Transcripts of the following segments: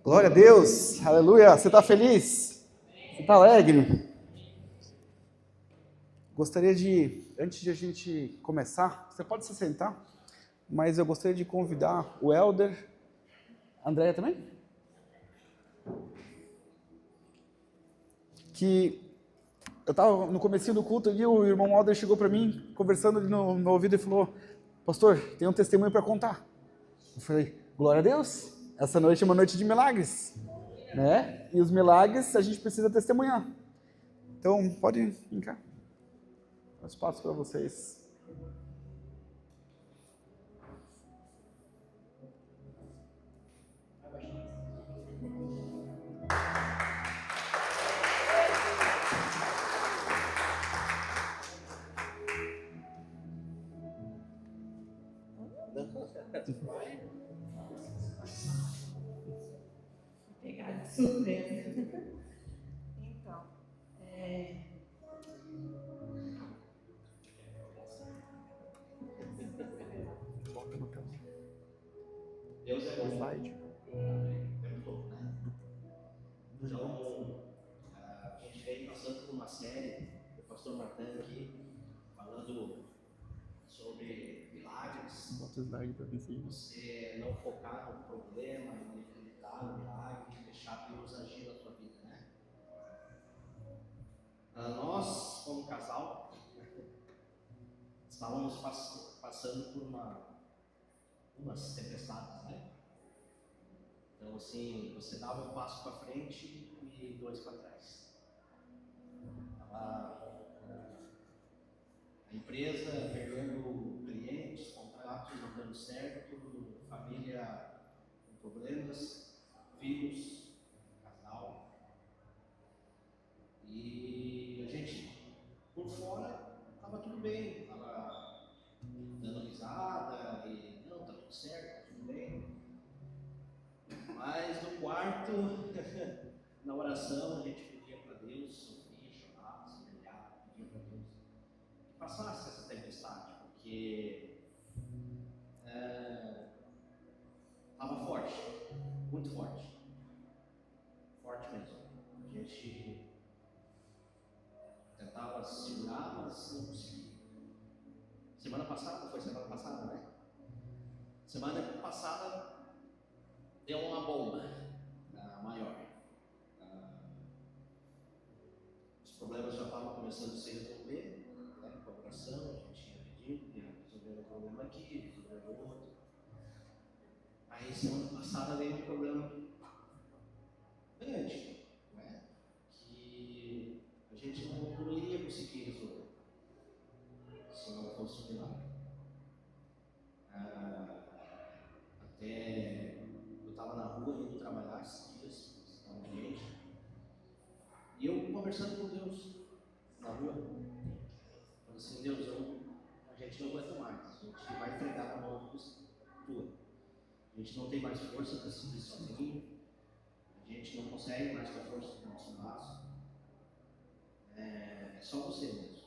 Glória a Deus, aleluia. Você está feliz? Você está alegre? Gostaria antes de a gente começar, você pode se sentar, mas eu gostaria de convidar o Elder, a Andréia também? Que eu estava no comecinho do culto e o irmão Elder chegou para mim, conversando ali no ouvido e falou: pastor, tem um testemunho para contar. Eu falei: glória a Deus, essa noite é uma noite de milagres, né? E os milagres a gente precisa testemunhar. Então, pode vir cá. Dá espaço para vocês. Pegar de surpresa. Então, Deus é bom. Slide. O tempo todo, né? Então, a gente vem passando por uma série, o pastor Natan aqui, falando sobre milagres. Bota o slide para ver se Você não focar no problema, e acreditar no milagre, e deixar Deus agir na sua vida, né? Nós, como casal, estávamos passando por umas tempestades, né? Então, assim, você dava um passo para frente e dois para trás. A empresa perdendo clientes, contratos não dando certo, família com problemas, filhos, casal. E a gente, por fora, estava tudo bem, estava dando risada e não, está tudo certo, tudo bem. Mas no quarto, na oração, a gente pedia para Deus, sofria, chorava, se humilhava, pedia para Deus que passasse essa tempestade, porque estava forte, muito forte, forte mesmo. A gente tentava segurar, mas não conseguia. Semana passada, né? Semana passada deu uma bomba maior. Os problemas já estavam começando a se resolver, né? Com a oração, a gente tinha pedido, ia resolver um problema aqui, resolver outro. Aí semana passada veio um problema grande, né? Que a gente não iria conseguir resolver se não fosse um milagre. Até eu estava na rua indo trabalhar esses dias, estava gente, e eu conversando com Deus na rua, falando assim: Deus, a gente não aguenta mais, a gente vai entregar na mão tua. A gente não tem mais força para seguir sozinho, a gente não consegue mais com a força do nosso braço. É só você mesmo,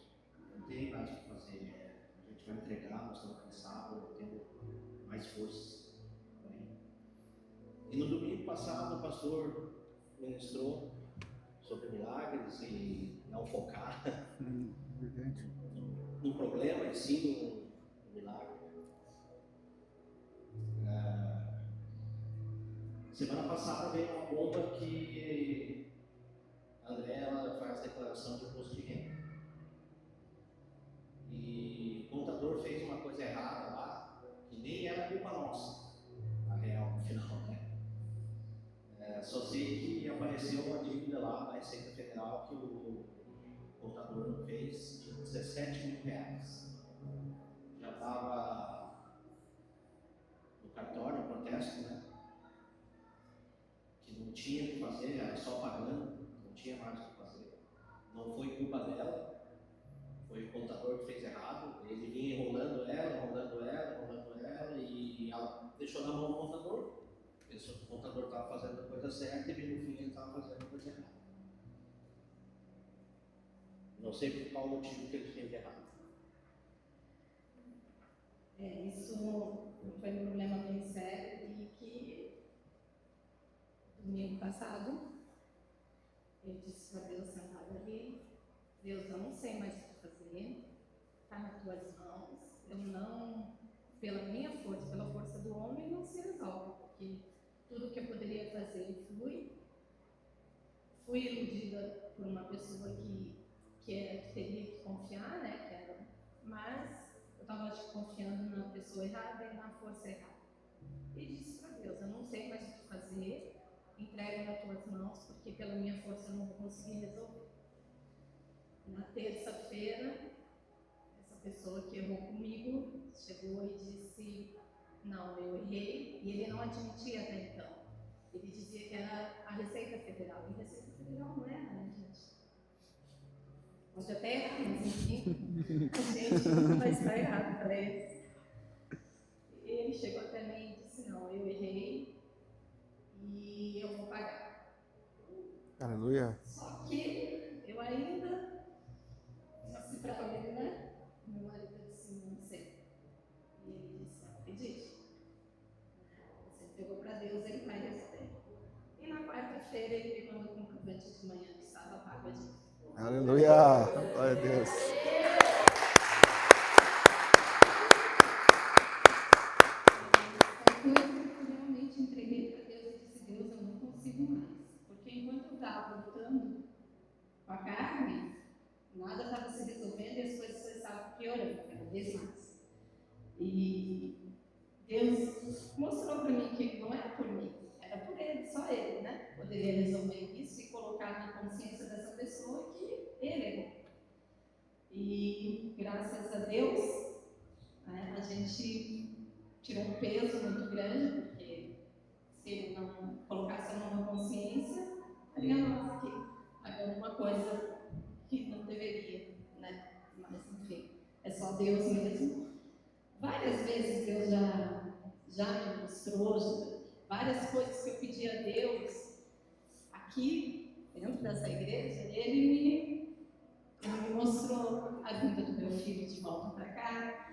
não tem mais o que fazer. A gente vai entregar, nós estamos cansados, não temos mais forças. E no domingo passado o pastor ministrou sobre milagres e não focar no problema, e sim no milagre. Semana passada veio uma bomba que a André faz declaração de imposto de renda. E o contador fez uma coisa errada lá, que nem era culpa nossa, na real, no final, né? Só sei que apareceu uma dívida lá na Receita Federal que o contador não fez, de R$17.000. Já estava no cartório, no protesto, né? Que não tinha o que fazer, era só pagando, não tinha mais o que fazer. Não foi culpa dela, foi o contador que fez errado. Ele vinha enrolando ela, e ela deixou na mão do contador. Pensou que o contador estava fazendo a coisa certa e no fim ele estava fazendo a coisa errada. Não sei por qual motivo que ele fez errado. isso foi um problema bem sério e que domingo passado, eu disse para Deus sentada ali, Deus, eu não sei mais o que fazer, está nas tuas mãos, eu não, pela minha força, pela força do homem, não se resolve, porque tudo que eu poderia fazer, eu fui iludida por uma pessoa que teria que confiar, né, mas eu estava confiando na pessoa errada e na força errada. E disse para Deus, eu não sei mais o que fazer, entrego nas tuas mãos, porque pela minha força eu não vou conseguir resolver. Na terça-feira, essa pessoa que errou comigo chegou e disse, não, eu errei, e ele não admitia até então. Ele dizia que era a Receita Federal, e a Receita Federal não era, né, gente? Pode até errar, mas enfim, a gente não vai estar errado para eles. E ele chegou até mim e disse, não, eu errei e eu vou pagar. Aleluia. Só que eu ainda disse para ele, né? Meu marido disse, não sei. E ele disse, acredite. Você entregou para Deus, ele vai receber. E na quarta-feira ele me mandou com um comprovante de manhã que estava pago a dívida. Aleluia. Glória a Deus. Eu realmente entreguei para Deus e disse, Deus, eu não consigo mais. Porque enquanto eu estava lutando com a carne, nada estava se resolvendo e as coisas estavam piorando cada vez mais. E Deus mostrou para mim que não era por mim, era por ele, só ele, né? Poderia resolver isso e colocar na consciência dessa pessoa que ele errou. E graças a Deus, né, a gente tirou um peso muito grande, porque se ele não colocasse a mão na consciência, estaria nós aqui, pagando uma coisa que não deveria, né? Mas enfim, é só Deus mesmo. Várias vezes Deus já me mostrou, várias coisas que eu pedi a Deus aqui, dentro dessa igreja, ele me mostrou a vinda do meu filho de volta para cá.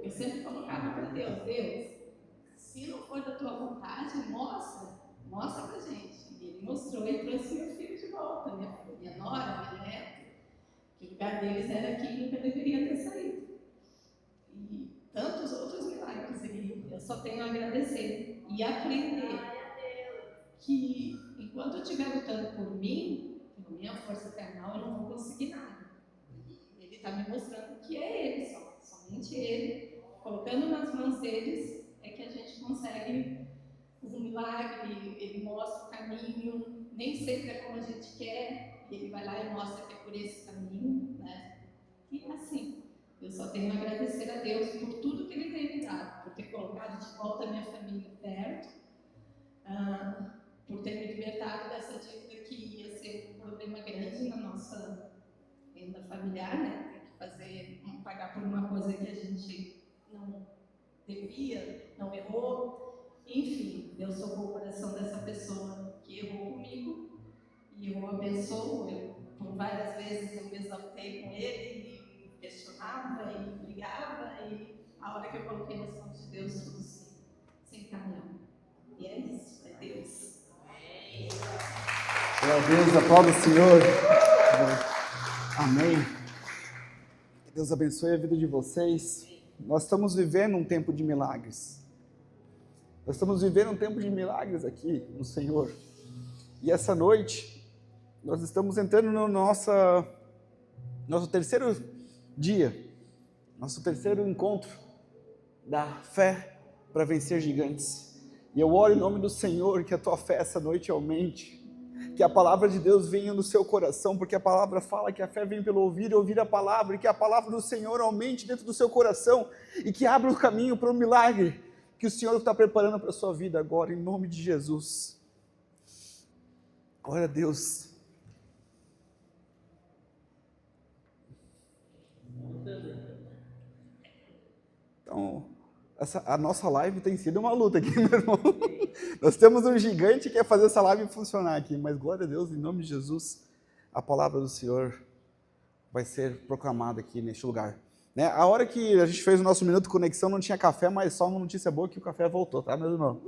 Eu sempre colocava para Deus, se não for da tua vontade, mostra pra gente. E ele mostrou e trouxe meu filho de volta, minha nora, minha neta, que o lugar deles era aqui e nunca deveria ter saído. E tantos outros milagres, e eu só tenho a agradecer e aprender que enquanto eu estiver lutando por mim, pela minha força terrenal, eu não vou conseguir nada. Ele está me mostrando que é ele somente ele, colocando nas mãos deles, é que a gente consegue um milagre, ele mostra o caminho, nem sempre é como a gente quer, ele vai lá e mostra que é por esse caminho, né? E assim, eu só tenho a agradecer a Deus por tudo que ele tem me dado, por ter colocado de volta a minha família perto, por ter me libertado dessa dívida que ia ser um problema grande na nossa renda familiar, né? Pagar por uma coisa que a gente não devia, não errou. Enfim, Deus tocou o coração dessa pessoa que errou comigo e eu abençoo. Por várias vezes eu me exaltei com ele e questionava e brigava, e a hora que eu coloquei nas mãos de Deus, tudo se encaminhou. E é isso, é Deus. Glória a Deus, aplauda o Senhor. Amém. Que Deus abençoe a vida de vocês. Nós estamos vivendo um tempo de milagres. Nós estamos vivendo um tempo de milagres aqui no Senhor. E essa noite, nós estamos entrando no nosso terceiro dia, nosso terceiro encontro da fé para vencer gigantes. E eu oro em nome do Senhor que a tua fé essa noite aumente, que a palavra de Deus venha no seu coração, porque a palavra fala que a fé vem pelo ouvir e ouvir a palavra, e que a palavra do Senhor aumente dentro do seu coração e que abra o caminho para o milagre que o Senhor está preparando para a sua vida agora, em nome de Jesus. Glória a Deus. Então, a nossa live tem sido uma luta aqui, meu irmão. Nós temos um gigante que quer fazer essa live funcionar aqui, mas glória a Deus, em nome de Jesus, a palavra do Senhor vai ser proclamada aqui neste lugar. Né? A hora que a gente fez o nosso Minuto Conexão não tinha café, mas só uma notícia boa que o café voltou, tá, meu irmão?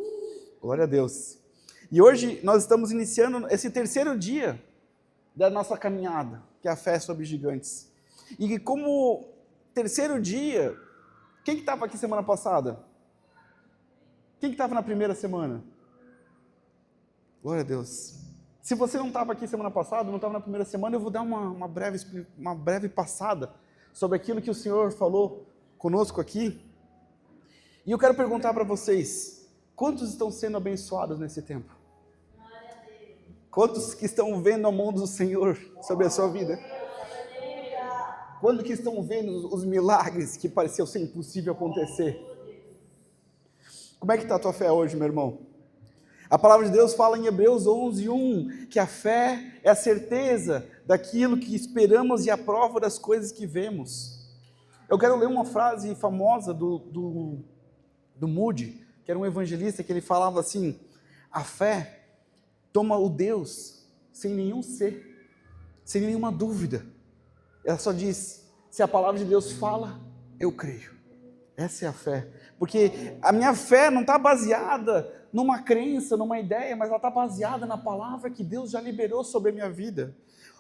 Glória a Deus. E hoje nós estamos iniciando esse terceiro dia da nossa caminhada, que é a fé sobre gigantes. E como terceiro dia, quem que estava aqui semana passada? Quem que estava na primeira semana? Glória a Deus. Se você não estava aqui semana passada, não estava na primeira semana, eu vou dar uma breve passada sobre aquilo que o Senhor falou conosco aqui. E eu quero perguntar para vocês, quantos estão sendo abençoados nesse tempo? Quantos que estão vendo a mão do Senhor sobre a sua vida? Quantos que estão vendo os milagres que pareciam ser impossível acontecer? Como é que está a tua fé hoje, meu irmão? A palavra de Deus fala em Hebreus 11:1, que a fé é a certeza daquilo que esperamos e a prova das coisas que vemos. Eu quero ler uma frase famosa do Moody, que era um evangelista, que ele falava assim: a fé toma o Deus sem nenhum ser, sem nenhuma dúvida. Ela só diz: se a palavra de Deus fala, eu creio. Essa é a fé. Porque a minha fé não está baseada numa crença, numa ideia, mas ela está baseada na palavra que Deus já liberou sobre a minha vida.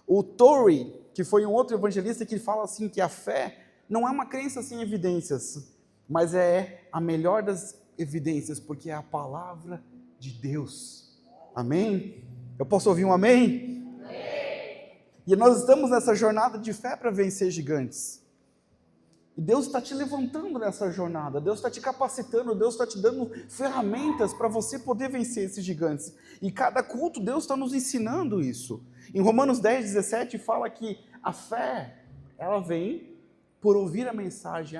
O Torrey, que foi um outro evangelista, que fala assim, que a fé não é uma crença sem evidências, mas é a melhor das evidências, porque é a palavra de Deus. Amém? Eu posso ouvir um amém? Amém. E nós estamos nessa jornada de fé para vencer gigantes. E Deus está te levantando nessa jornada, Deus está te capacitando, Deus está te dando ferramentas para você poder vencer esses gigantes. E cada culto Deus está nos ensinando isso. Em Romanos 10:17 fala que a fé, ela vem por ouvir a mensagem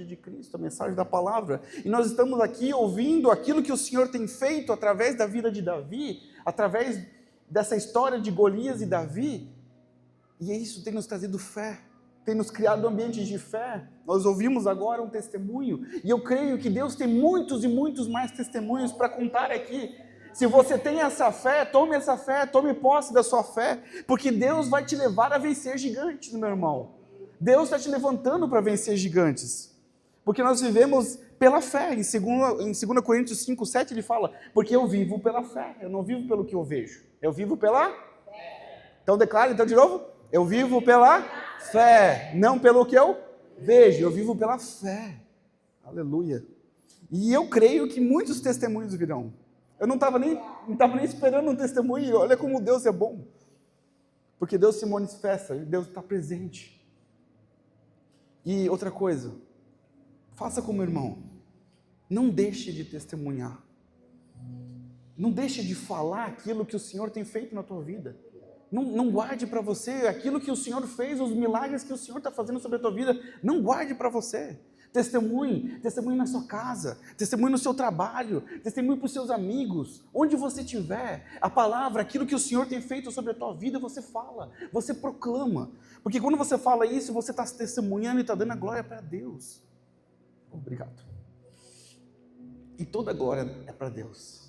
de Cristo, a mensagem da palavra. E nós estamos aqui ouvindo aquilo que o Senhor tem feito através da vida de Davi, através dessa história de Golias e Davi. E isso tem nos trazido fé, tem nos criado ambientes de fé. Nós ouvimos agora um testemunho, e eu creio que Deus tem muitos e muitos mais testemunhos para contar aqui. Se você tem essa fé, tome posse da sua fé, porque Deus vai te levar a vencer gigantes, meu irmão. Deus está te levantando para vencer gigantes, porque nós vivemos pela fé. Em 2 Coríntios 5:7 ele fala: porque eu vivo pela fé, eu não vivo pelo que eu vejo, eu vivo pela fé. Então declara, de novo: eu vivo pela fé, não pelo que eu vejo, eu vivo pela fé. Aleluia. E eu creio que muitos testemunhos virão. Eu não estava nem esperando um testemunho, e olha como Deus é bom. Porque Deus se manifesta, Deus está presente. E outra coisa, faça como irmão, não deixe de testemunhar. Não deixe de falar aquilo que o Senhor tem feito na tua vida. Não guarde para você aquilo que o Senhor fez, os milagres que o Senhor está fazendo sobre a tua vida. Não guarde para você. Testemunhe na sua casa, testemunhe no seu trabalho, testemunhe para os seus amigos, onde você estiver. A palavra, aquilo que o Senhor tem feito sobre a tua vida, você fala, você proclama. Porque quando você fala isso, você está testemunhando e está dando a glória para Deus. Obrigado. E toda a glória é para Deus.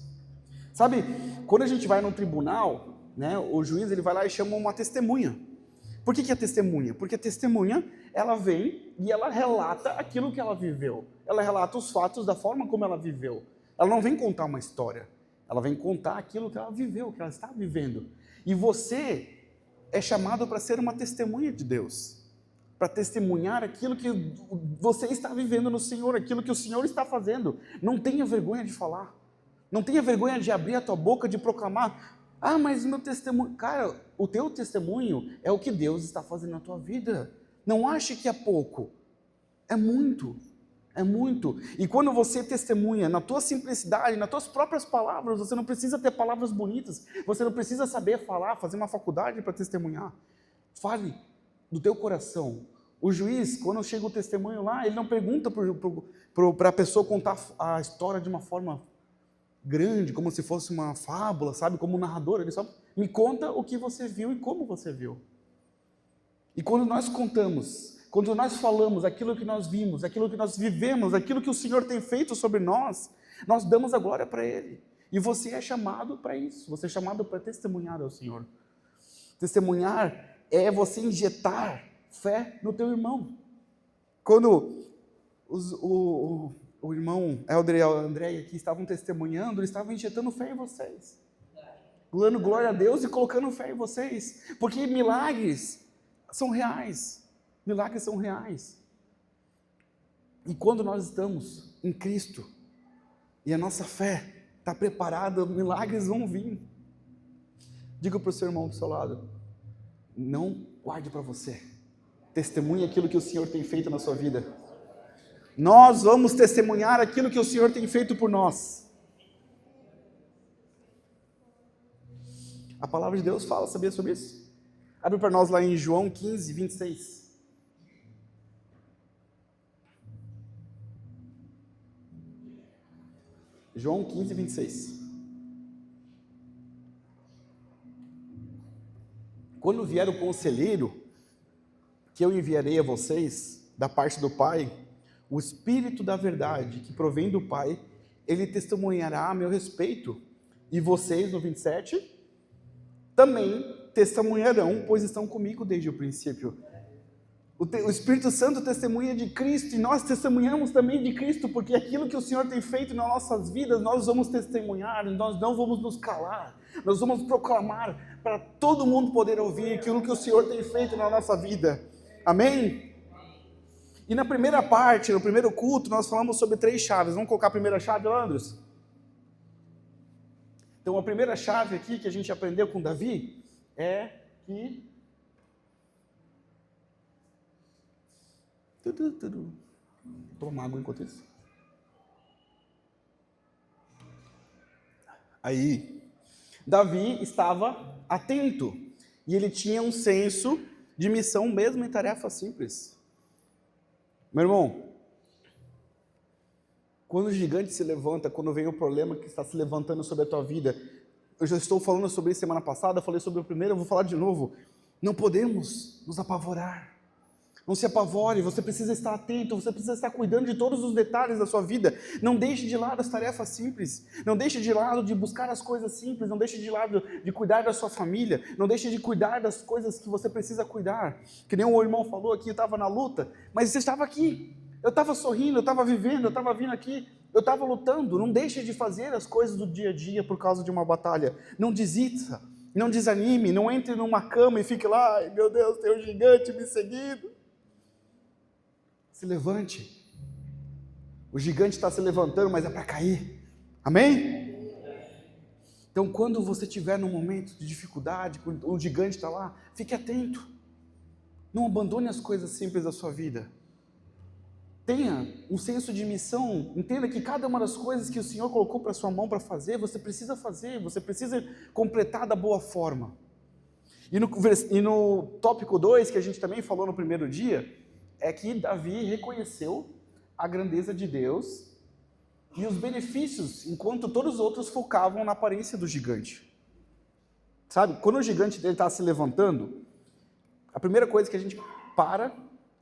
Sabe, quando a gente vai num tribunal, né, o juiz ele vai lá e chama uma testemunha. Por que é testemunha? Porque a testemunha, ela vem e ela relata aquilo que ela viveu. Ela relata os fatos da forma como ela viveu. Ela não vem contar uma história. Ela vem contar aquilo que ela viveu, que ela está vivendo. E você é chamado para ser uma testemunha de Deus. Para testemunhar aquilo que você está vivendo no Senhor, aquilo que o Senhor está fazendo. Não tenha vergonha de falar. Não tenha vergonha de abrir a tua boca, de proclamar: ah, mas o meu testemunho... Cara, o teu testemunho é o que Deus está fazendo na tua vida. Não ache que é pouco. É muito. É muito. E quando você testemunha na tua simplicidade, nas tuas próprias palavras, você não precisa ter palavras bonitas. Você não precisa saber falar, fazer uma faculdade para testemunhar. Fale do teu coração. O juiz, quando chega o testemunho lá, ele não pergunta para a pessoa contar a história de uma forma grande, como se fosse uma fábula, sabe, como um narrador. Ele só me conta o que você viu e como você viu. E quando nós contamos, quando nós falamos aquilo que nós vimos, aquilo que nós vivemos, aquilo que o Senhor tem feito sobre nós, nós damos a glória para Ele. E você é chamado para isso, você é chamado para testemunhar ao Senhor. Testemunhar é você injetar fé no teu irmão. Quando o irmão Helder e a Andréia aqui estavam testemunhando, eles estavam injetando fé em vocês. dando glória a Deus e colocando fé em vocês, porque milagres são reais. Milagres são reais. E quando nós estamos em Cristo e a nossa fé está preparada, milagres vão vir. Diga para o seu irmão do seu lado: não guarde para você, testemunhe aquilo que o Senhor tem feito na sua vida. Nós vamos testemunhar aquilo que o Senhor tem feito por nós. A palavra de Deus fala, sabia sobre isso? Abre para nós lá em João 15, 26. João 15, 26. Quando vier o conselheiro, que eu enviarei a vocês, da parte do Pai, o Espírito da verdade, que provém do Pai, ele testemunhará a meu respeito. E vocês, no 27, também testemunharão, pois estão comigo desde o princípio. O Espírito Santo testemunha de Cristo, e nós testemunhamos também de Cristo, porque aquilo que o Senhor tem feito nas nossas vidas, nós vamos testemunhar, nós não vamos nos calar, nós vamos proclamar para todo mundo poder ouvir aquilo que o Senhor tem feito na nossa vida. Amém? E na primeira parte, no primeiro culto, nós falamos sobre 3 chaves. Vamos colocar a primeira chave, Leandros? Então, a primeira chave aqui que a gente aprendeu com Davi é que... Toma água enquanto isso. Aí, Davi estava atento e ele tinha um senso de missão mesmo em tarefas simples. Meu irmão, quando o gigante se levanta, quando vem o problema que está se levantando sobre a tua vida, eu já estou falando sobre isso semana passada, falei sobre o primeiro, eu vou falar de novo. Não podemos nos apavorar. Não se apavore, você precisa estar atento, você precisa estar cuidando de todos os detalhes da sua vida. Não deixe de lado as tarefas simples, não deixe de lado de buscar as coisas simples, não deixe de lado de cuidar da sua família, não deixe de cuidar das coisas que você precisa cuidar. Que nem o irmão falou aqui, eu estava na luta, mas você estava aqui, eu estava sorrindo, eu estava vivendo, eu estava vindo aqui, eu estava lutando. Não deixe de fazer as coisas do dia a dia por causa de uma batalha. Não desista, não desanime, não entre numa cama e fique lá, ai meu Deus, tem um gigante me seguindo. Se levante. O gigante está se levantando, mas é para cair. Amém? Então, quando você estiver num momento de dificuldade, quando o gigante está lá, fique atento. Não abandone as coisas simples da sua vida. Tenha um senso de missão. Entenda que cada uma das coisas que o Senhor colocou para sua mão para fazer, você precisa fazer, você precisa completar da boa forma. E no tópico 2, que a gente também falou no primeiro dia, é que Davi reconheceu a grandeza de Deus e os benefícios, enquanto todos os outros focavam na aparência do gigante. Sabe, quando o gigante dele está se levantando, a primeira coisa que a gente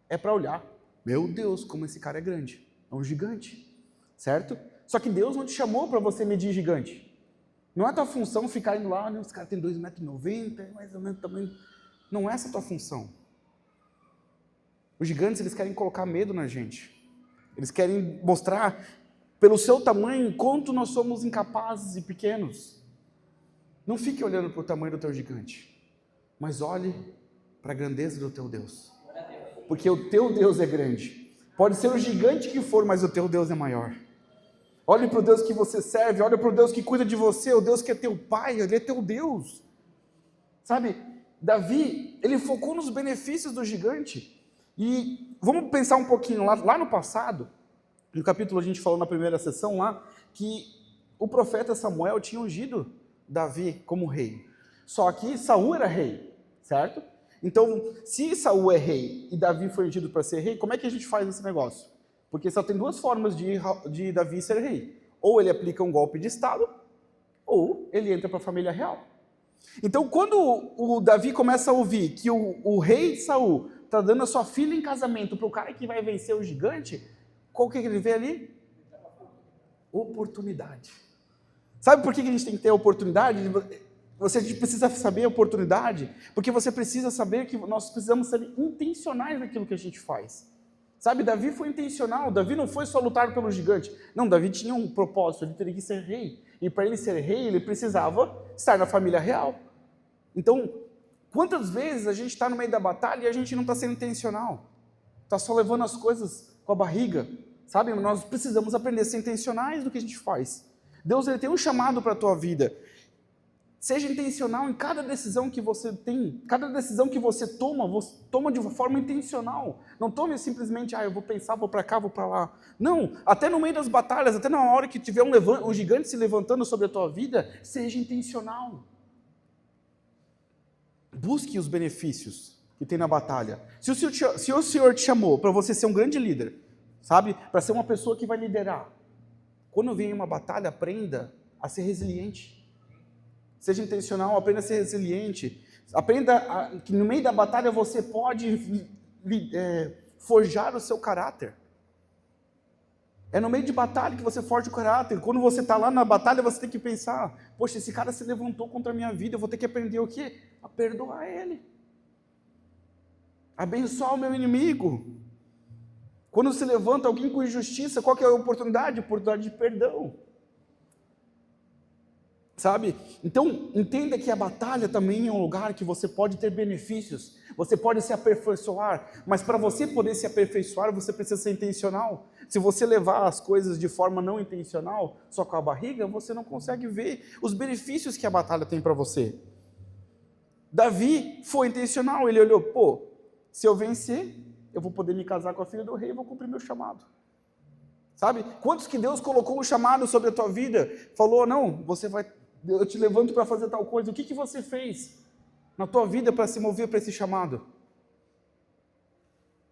é para olhar. Meu Deus, como esse cara é grande. É um gigante, certo? Só que Deus não te chamou para você medir gigante. Não é tua função ficar indo lá, os caras têm 2,90 m, mais ou menos também. Não é essa a tua função. Os gigantes, eles querem colocar medo na gente. Eles querem mostrar, pelo seu tamanho, quanto nós somos incapazes e pequenos. Não fique olhando para o tamanho do teu gigante, mas olhe para a grandeza do teu Deus. Porque o teu Deus é grande. Pode ser o gigante que for, mas o teu Deus é maior. Olhe para o Deus que você serve, olhe para o Deus que cuida de você, o Deus que é teu Pai, Ele é teu Deus. Sabe, Davi, ele focou nos benefícios do gigante. E vamos pensar um pouquinho lá no passado, no capítulo a gente falou na primeira sessão lá, que o profeta Samuel tinha ungido Davi como rei. Só que Saul era rei, certo? Então, se Saul é rei e Davi foi ungido para ser rei, como é que a gente faz esse negócio? Porque só tem 2 formas de Davi ser rei. Ou ele aplica um golpe de Estado, ou ele entra para a família real. Então, quando o Davi começa a ouvir que o rei Saul está dando a sua filha em casamento para o cara que vai vencer o gigante, qual que ele vê ali? Oportunidade. Sabe por que a gente tem que ter oportunidade? A gente precisa saber a oportunidade, porque você precisa saber que nós precisamos ser intencionais naquilo que a gente faz. Sabe, Davi foi intencional, Davi não foi só lutar pelo gigante. Não, Davi tinha um propósito, ele teria que ser rei. E para ele ser rei, ele precisava estar na família real. Então, quantas vezes a gente está no meio da batalha e a gente não está sendo intencional? Está só levando as coisas com a barriga, sabe? Nós precisamos aprender a ser intencionais do que a gente faz. Deus, ele tem um chamado para a tua vida. Seja intencional em cada decisão que você tem, cada decisão que você toma de uma forma intencional. Não tome simplesmente, eu vou pensar, vou para cá, vou para lá. Não, até no meio das batalhas, até na hora que tiver um gigante se levantando sobre a tua vida, seja intencional. Busque os benefícios que tem na batalha. Se o Senhor te chamou para você ser um grande líder, sabe? Para ser uma pessoa que vai liderar. Quando vem uma batalha, aprenda a ser resiliente. Seja intencional, aprenda a ser resiliente. Aprenda que no meio da batalha você pode forjar o seu caráter. É no meio de batalha que você forja o caráter. Quando você está lá na batalha, você tem que pensar, poxa, esse cara se levantou contra a minha vida, eu vou ter que aprender o quê? A perdoar ele. Abençoar o meu inimigo. Quando se levanta alguém com injustiça, qual que é a oportunidade? Oportunidade de perdão. Sabe? Então, entenda que a batalha também é um lugar que você pode ter benefícios, você pode se aperfeiçoar, mas para você poder se aperfeiçoar, você precisa ser intencional. Se você levar as coisas de forma não intencional, só com a barriga, você não consegue ver os benefícios que a batalha tem para você. Davi foi intencional, ele olhou, se eu vencer, eu vou poder me casar com a filha do rei e vou cumprir meu chamado. Sabe? Quantos que Deus colocou um chamado sobre a tua vida, falou, não, eu te levanto para fazer tal coisa. O que você fez na tua vida para se mover para esse chamado?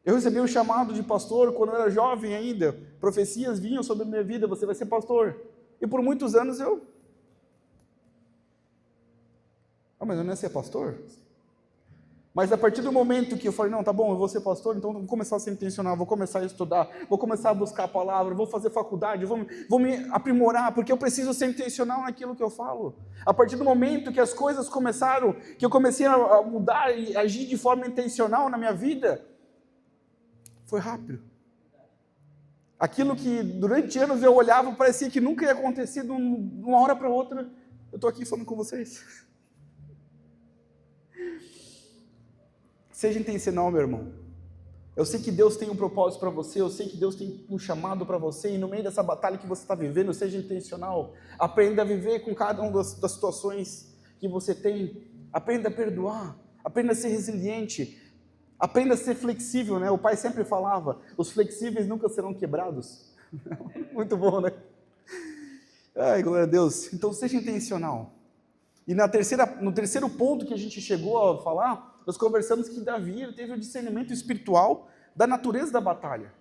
Eu recebi um chamado de pastor quando eu era jovem ainda. Profecias vinham sobre a minha vida, você vai ser pastor. E por muitos anos mas eu não ia ser pastor? Mas a partir do momento que eu falei, não, tá bom, eu vou ser pastor, então vou começar a ser intencional, vou começar a estudar, vou começar a buscar a palavra, vou fazer faculdade, vou me aprimorar, porque eu preciso ser intencional naquilo que eu falo. A partir do momento que as coisas começaram, que eu comecei a mudar e agir de forma intencional na minha vida, foi rápido. Aquilo que durante anos eu olhava, parecia que nunca ia acontecer, de uma hora para outra, eu estou aqui falando com vocês. Seja intencional, meu irmão. Eu sei que Deus tem um propósito para você, eu sei que Deus tem um chamado para você, e no meio dessa batalha que você está vivendo, seja intencional. Aprenda a viver com cada uma das situações que você tem. Aprenda a perdoar, aprenda a ser resiliente, aprenda a ser flexível, né? O pai sempre falava, os flexíveis nunca serão quebrados. Muito bom, né? Ai, glória a Deus. Então seja intencional. E no terceiro ponto que a gente chegou a falar, nós conversamos que Davi teve o discernimento espiritual da natureza da batalha.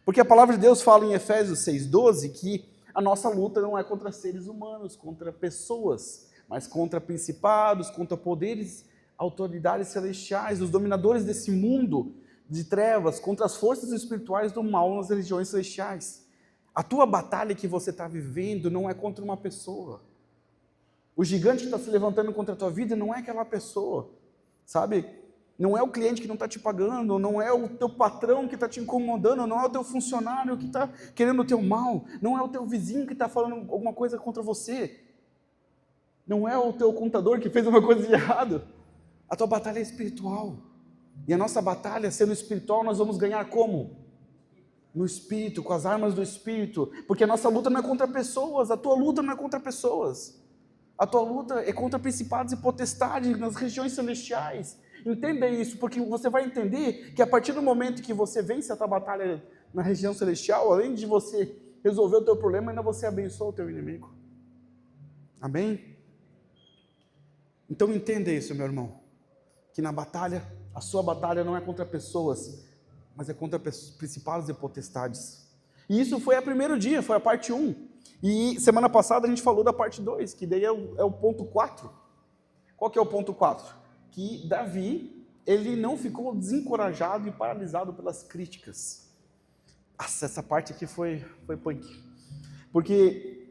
Porque a palavra de Deus fala em Efésios 6,12 que a nossa luta não é contra seres humanos, contra pessoas, mas contra principados, contra poderes, autoridades celestiais, os dominadores desse mundo de trevas, contra as forças espirituais do mal nas regiões celestiais. A tua batalha que você está vivendo não é contra uma pessoa. O gigante que está se levantando contra a tua vida não é aquela pessoa, sabe? Não é o cliente que não está te pagando, não é o teu patrão que está te incomodando, não é o teu funcionário que está querendo o teu mal, não é o teu vizinho que está falando alguma coisa contra você, não é o teu contador que fez uma coisa de errado. A tua batalha é espiritual. E a nossa batalha, sendo espiritual, nós vamos ganhar como? No Espírito, com as armas do Espírito, porque a nossa luta não é contra pessoas, a tua luta não é contra pessoas. A tua luta é contra principados e potestades nas regiões celestiais. Entenda isso, porque você vai entender que a partir do momento que você vence a tua batalha na região celestial, além de você resolver o teu problema, ainda você abençoa o teu inimigo. Amém? Então entenda isso, meu irmão, que na batalha, a sua batalha não é contra pessoas, mas é contra principados e potestades. E isso foi o primeiro dia, foi a parte 1. E semana passada a gente falou da parte 2, que daí é o ponto 4. Qual que é o ponto 4? Que Davi, ele não ficou desencorajado e paralisado pelas críticas. Nossa, essa parte aqui foi punk. Porque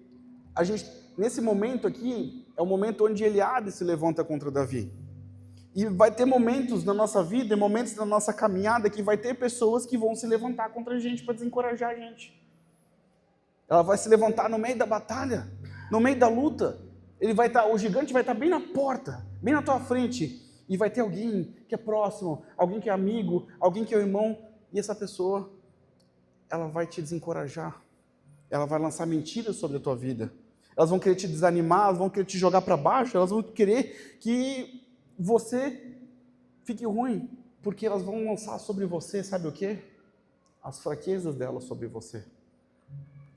a gente, nesse momento aqui, é o momento onde Eliabe se levanta contra Davi. E vai ter momentos na nossa vida, momentos na nossa caminhada, que vai ter pessoas que vão se levantar contra a gente para desencorajar a gente. Ela vai se levantar no meio da batalha No meio da luta, o gigante vai estar bem na porta, bem na tua frente, e vai ter alguém que é próximo, alguém que é amigo, alguém que é irmão, e essa pessoa, ela vai te desencorajar, ela vai lançar mentiras sobre a tua vida, elas vão querer te desanimar, elas vão querer te jogar para baixo, elas vão querer que você fique ruim, porque elas vão lançar sobre você, sabe o quê? As fraquezas delas sobre você,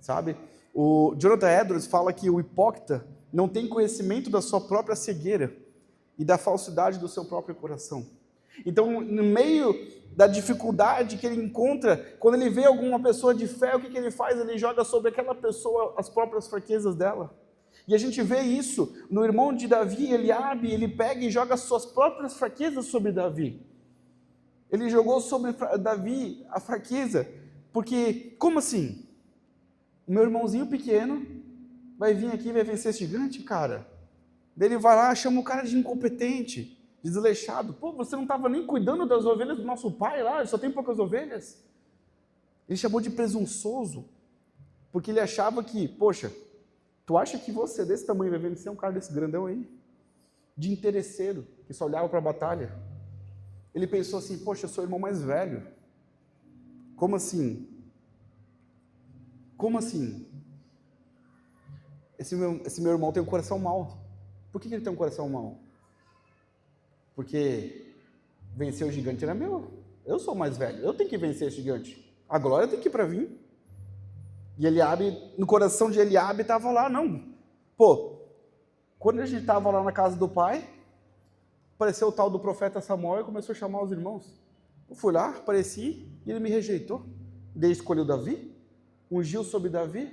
sabe? O Jonathan Edwards fala que o hipócrita não tem conhecimento da sua própria cegueira e da falsidade do seu próprio coração. Então, no meio da dificuldade que ele encontra, quando ele vê alguma pessoa de fé, o que ele faz? Ele joga sobre aquela pessoa as próprias fraquezas dela. E a gente vê isso no irmão de Davi, Eliabe, ele pega e joga as suas próprias fraquezas sobre Davi. Ele jogou sobre Davi a fraqueza, porque, como assim? O meu irmãozinho pequeno vai vir aqui e vai vencer esse gigante, cara? Daí ele vai lá, chama o cara de incompetente, de desleixado. Pô, você não estava nem cuidando das ovelhas do nosso pai lá, ele só tem poucas ovelhas. Ele chamou de presunçoso, porque ele achava que, poxa, tu acha que você desse tamanho vai vencer um cara desse grandão aí? De interesseiro, que só olhava para a batalha. Ele pensou assim, poxa, eu sou o irmão mais velho. Como assim? Como assim? Esse meu irmão tem um coração mau. Por que ele tem um coração mau? Porque vencer o gigante era meu. Eu sou o mais velho, eu tenho que vencer esse gigante. A glória tem que ir para vir. E Eliabe, no coração de Eliabe estava lá, não. Pô, quando a gente estava lá na casa do pai, apareceu o tal do profeta Samuel e começou a chamar os irmãos. Eu fui lá, apareci e ele me rejeitou. Daí escolheu Davi, ungiu sobre Davi.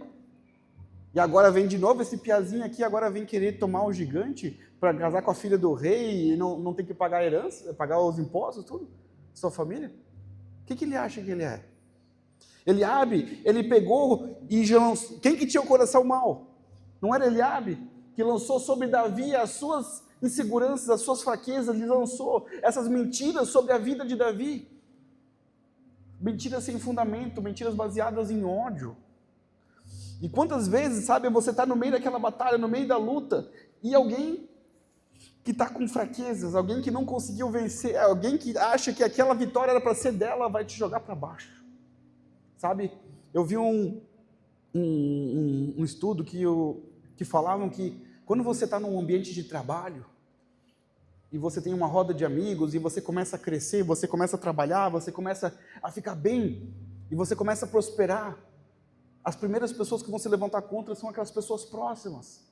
E agora vem de novo esse piazinho aqui, agora vem querer tomar o gigante para casar com a filha do rei e não tem que pagar a herança, pagar os impostos, tudo, sua família. O que ele acha que ele é? Eliabe, ele pegou e já lançou. Quem que tinha o coração mau? Não era Eliabe que lançou sobre Davi as suas inseguranças, as suas fraquezas, ele lançou essas mentiras sobre a vida de Davi. Mentiras sem fundamento, mentiras baseadas em ódio. E quantas vezes, sabe, você está no meio daquela batalha, no meio da luta, e alguém que está com fraquezas, alguém que não conseguiu vencer, alguém que acha que aquela vitória era para ser dela, vai te jogar para baixo. Sabe, eu vi um estudo que falavam que quando você está num ambiente de trabalho, e você tem uma roda de amigos, e você começa a crescer, você começa a trabalhar, você começa a ficar bem, e você começa a prosperar, as primeiras pessoas que vão se levantar contra são aquelas pessoas próximas.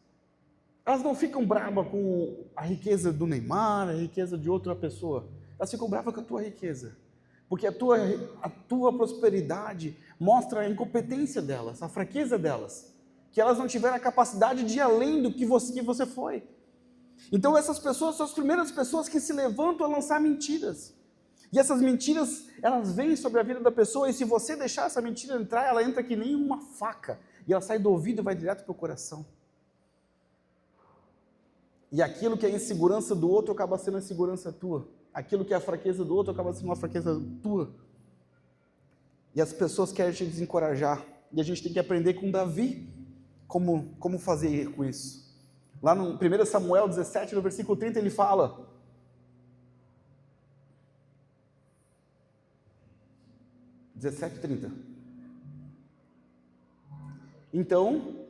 Elas não ficam bravas com a riqueza do Neymar, a riqueza de outra pessoa. Elas ficam bravas com a tua riqueza. Porque a tua prosperidade mostra a incompetência delas, a fraqueza delas. Que elas não tiveram a capacidade de ir além do que você foi. Então essas pessoas são as primeiras pessoas que se levantam a lançar mentiras. E essas mentiras, elas vêm sobre a vida da pessoa, e se você deixar essa mentira entrar, ela entra que nem uma faca, e ela sai do ouvido e vai direto para o coração. E aquilo que é insegurança do outro acaba sendo a insegurança tua. Aquilo que é a fraqueza do outro acaba sendo uma fraqueza tua. E as pessoas querem te desencorajar, e a gente tem que aprender com Davi como fazer com isso. Lá no 1 Samuel 17, no versículo 30, ele fala: Então,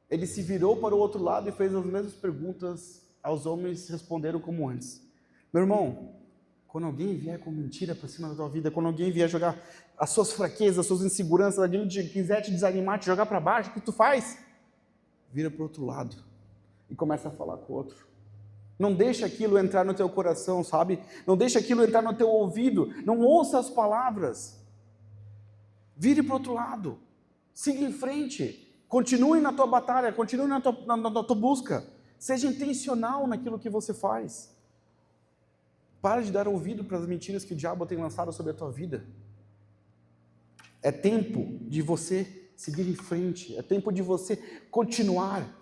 ele se virou para o outro lado e fez as mesmas perguntas aos homens, responderam como antes. Meu irmão, quando alguém vier com mentira para cima da tua vida, quando alguém vier jogar as suas fraquezas, as suas inseguranças, alguém quiser te desanimar, te jogar para baixo, o que tu faz? Vira para o outro lado e começa a falar com o outro. Não deixa aquilo entrar no teu coração, sabe? Não deixa aquilo entrar no teu ouvido. Não ouça as palavras. Vire para o outro lado. Siga em frente. Continue na tua batalha. Continue na tua busca. Seja intencional naquilo que você faz. Para de dar ouvido para as mentiras que o diabo tem lançado sobre a tua vida. É tempo de você seguir em frente. É tempo de você continuar.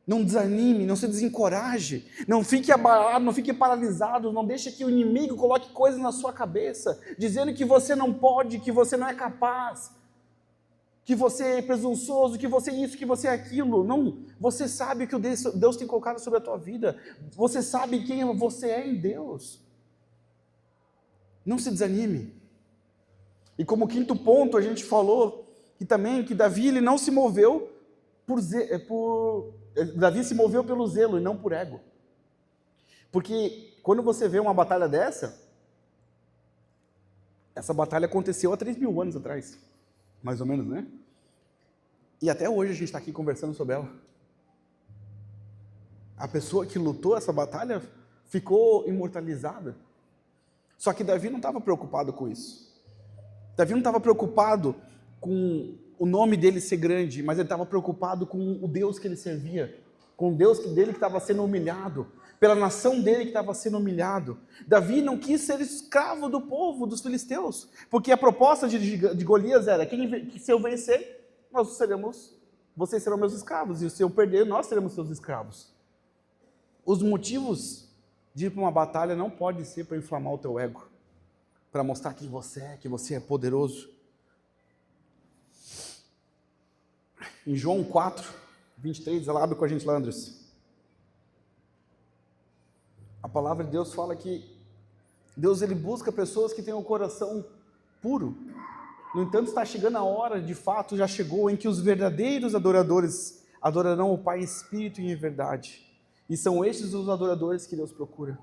Não desanime, não se desencoraje, não fique abalado, não fique paralisado, não deixe que o inimigo coloque coisas na sua cabeça, dizendo que você não pode, que você não é capaz. que você é presunçoso, que você é isso, que você é aquilo. Não, você sabe o que Deus tem colocado sobre a tua vida. Você sabe quem você é em Deus. Não se desanime. E como quinto ponto, a gente falou que Davi ele não se moveu Davi se moveu pelo zelo e não por ego. Porque quando você vê uma batalha dessa, essa batalha aconteceu há 3.000 anos atrás, mais ou menos, né? E até hoje a gente está aqui conversando sobre ela. A pessoa que lutou essa batalha ficou imortalizada. Só que Davi não estava preocupado com isso. Davi não estava preocupado com o nome dele ser grande, mas ele estava preocupado com o Deus que ele servia, com o Deus dele que estava sendo humilhado, pela nação dele que estava sendo humilhado. Davi não quis ser escravo do povo, dos filisteus, porque a proposta de Golias era que se eu vencer, vocês serão meus escravos, e se eu perder, nós seremos seus escravos. Os motivos de ir para uma batalha não pode ser para inflamar o teu ego, para mostrar quem você é, que você é poderoso. Em João 4, 23, ela abre com a gente lá, Andres. A palavra de Deus fala que Deus ele busca pessoas que têm um coração puro. No entanto, está chegando a hora, de fato já chegou, em que os verdadeiros adoradores adorarão o Pai em espírito e em verdade. E são estes os adoradores que Deus procura.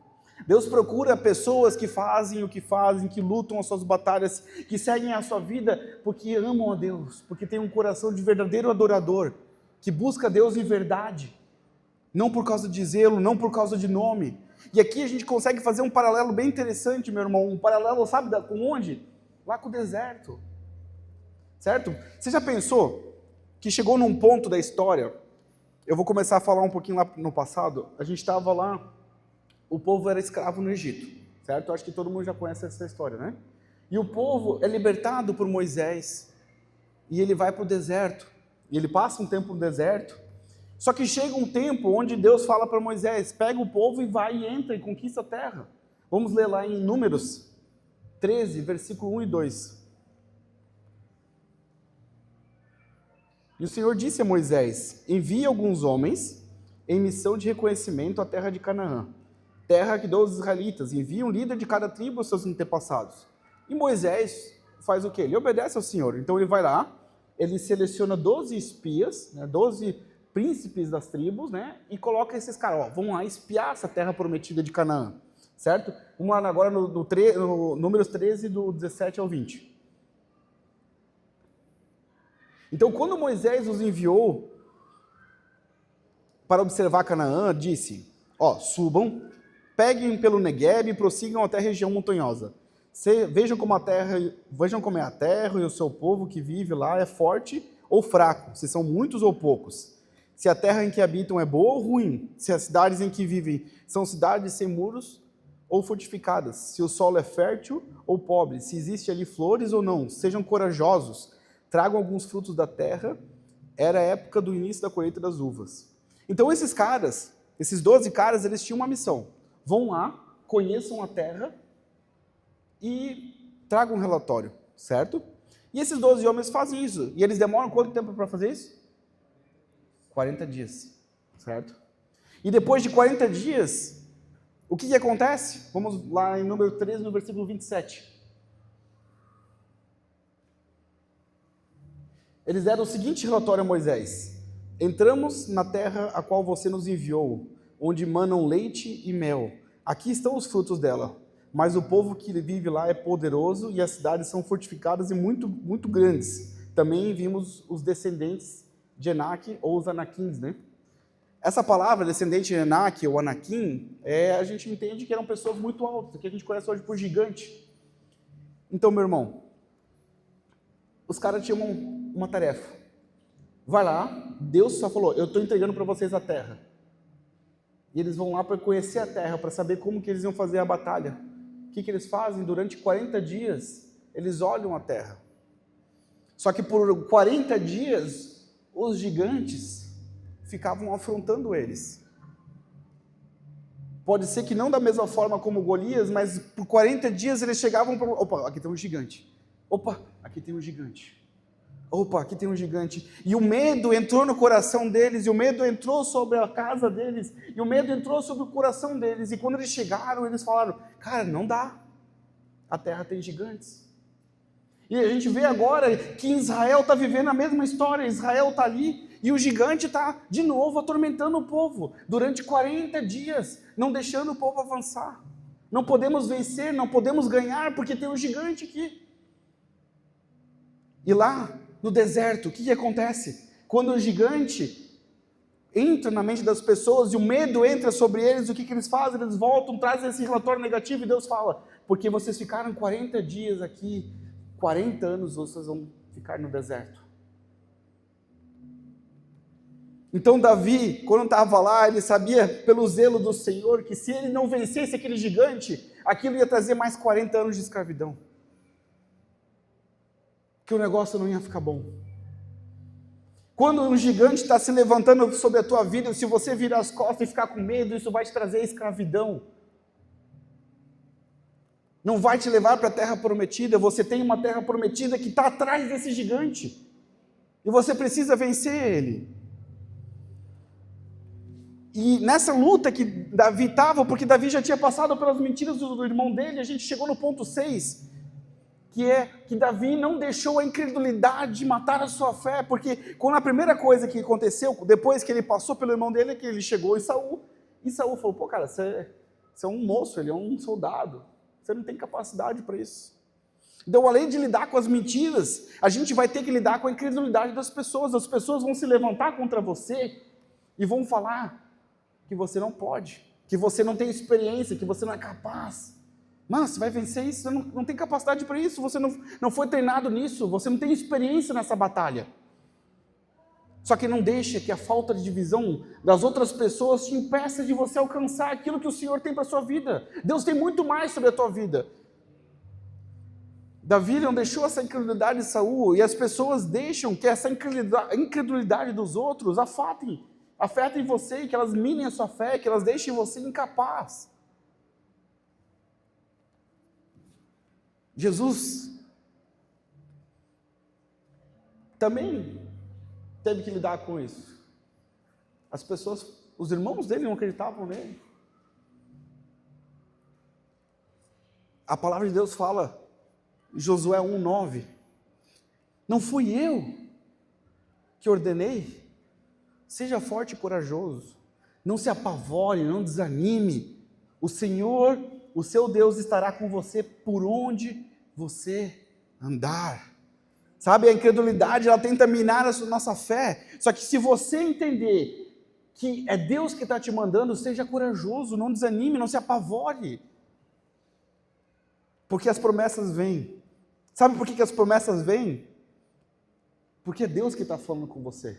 Deus procura pessoas que fazem o que fazem, que lutam as suas batalhas, que seguem a sua vida porque amam a Deus, porque têm um coração de verdadeiro adorador, que busca Deus em verdade, não por causa de zelo, não por causa de nome. E aqui a gente consegue fazer um paralelo bem interessante, meu irmão, um paralelo, sabe com onde? Lá com o deserto, certo? Você já pensou que chegou num ponto da história, eu vou começar a falar um pouquinho lá no passado, a gente estava lá, o povo era escravo no Egito, certo? Eu acho que todo mundo já conhece essa história, né? E o povo é libertado por Moisés, e ele vai para o deserto, e ele passa um tempo no deserto, só que chega um tempo onde Deus fala para Moisés, pega o povo e vai e entra e conquista a terra. Vamos ler lá em Números 13, versículo 1 e 2. E o Senhor disse a Moisés, envie alguns homens em missão de reconhecimento à terra de Canaã, terra que deu aos israelitas, envia um líder de cada tribo aos seus antepassados. E Moisés faz o quê? Ele obedece ao Senhor. Então ele vai lá, ele seleciona 12 espias, 12 príncipes das tribos, e coloca esses caras, vão lá espiar essa terra prometida de Canaã, certo? Vamos lá agora no Números 13, do 17 ao 20. Então quando Moisés os enviou para observar Canaã, disse, subam, peguem pelo Negueb e prossigam até a região montanhosa. Vejam como é a terra e o seu povo que vive lá é forte ou fraco, se são muitos ou poucos. Se a terra em que habitam é boa ou ruim, se as cidades em que vivem são cidades sem muros ou fortificadas, se o solo é fértil ou pobre, se existe ali flores ou não, sejam corajosos, tragam alguns frutos da terra, era a época do início da colheita das uvas. Então esses 12 caras, eles tinham uma missão. Vão lá, conheçam a terra e tragam um relatório, certo? E esses 12 homens fazem isso. E eles demoram quanto tempo para fazer isso? 40 dias, certo? E depois de 40 dias, o que acontece? Vamos lá em Número 13, no versículo 27. Eles deram o seguinte relatório a Moisés: entramos na terra a qual você nos enviou, onde manam leite e mel. Aqui estão os frutos dela, mas o povo que vive lá é poderoso e as cidades são fortificadas e muito, muito grandes. Também vimos os descendentes de Enaque, ou os Anaquins, Essa palavra, descendente de Enaque ou Anaquim, a gente entende que eram pessoas muito altas, que a gente conhece hoje por gigante. Então, meu irmão, os caras tinham uma tarefa. Vai lá, Deus só falou, eu estou entregando para vocês a terra. E eles vão lá para conhecer a terra, para saber como que eles iam fazer a batalha. O que eles fazem? Durante 40 dias, eles olham a terra. Só que por 40 dias, os gigantes ficavam afrontando eles. Pode ser que não da mesma forma como Golias, mas por 40 dias eles chegavam para... Opa, aqui tem um gigante. Opa, aqui tem um gigante. Opa, aqui tem um gigante. E o medo entrou no coração deles, e o medo entrou sobre a casa deles, e o medo entrou sobre o coração deles. E quando eles chegaram, eles falaram, cara, não dá. A terra tem gigantes. E a gente vê agora que Israel está vivendo a mesma história. Israel está ali, e o gigante está de novo atormentando o povo. Durante 40 dias, não deixando o povo avançar. Não podemos vencer, não podemos ganhar, porque tem um gigante aqui. E lá, no deserto, o que acontece? Quando o gigante entra na mente das pessoas e o medo entra sobre eles, o que eles fazem? Eles voltam, trazem esse relatório negativo e Deus fala, porque vocês ficaram 40 dias aqui, 40 anos vocês vão ficar no deserto. Então Davi, quando estava lá, ele sabia pelo zelo do Senhor que se ele não vencesse aquele gigante, aquilo ia trazer mais 40 anos de escravidão. Que o negócio não ia ficar bom. Quando um gigante está se levantando sobre a tua vida, se você virar as costas e ficar com medo, isso vai te trazer escravidão. Não vai te levar para a terra prometida. Você tem uma terra prometida que está atrás desse gigante. E você precisa vencer ele. E nessa luta que Davi estava, porque Davi já tinha passado pelas mentiras do irmão dele, a gente chegou no ponto 6, que é que Davi não deixou a incredulidade matar a sua fé, porque quando a primeira coisa que aconteceu, depois que ele passou pelo irmão dele, é que ele chegou em Saul, e Saul falou, pô cara, você é um moço, ele é um soldado, você não tem capacidade para isso. Então, além de lidar com as mentiras, a gente vai ter que lidar com a incredulidade das pessoas. As pessoas vão se levantar contra você e vão falar que você não pode, que você não tem experiência, que você não é capaz. Mano, você vai vencer isso, você não tem capacidade para isso, você não foi treinado nisso, você não tem experiência nessa batalha. Só que não deixa que a falta de divisão das outras pessoas te impeça de você alcançar aquilo que o Senhor tem para a sua vida. Deus tem muito mais sobre a tua vida. Davi não deixou essa incredulidade de Saul, e as pessoas deixam que essa incredulidade dos outros afetem você, que elas minem a sua fé, que elas deixem você incapaz. Jesus também teve que lidar com isso. As pessoas, os irmãos dele não acreditavam nele. A palavra de Deus fala, Josué 1:9, não fui eu que ordenei, seja forte e corajoso, não se apavore, não desanime, o Senhor, o seu Deus estará com você por onde você andar. Sabe, a incredulidade, ela tenta minar a nossa fé, só que se você entender que é Deus que está te mandando, seja corajoso, não desanime, não se apavore, porque as promessas vêm. Sabe por que as promessas vêm? Porque é Deus que está falando com você.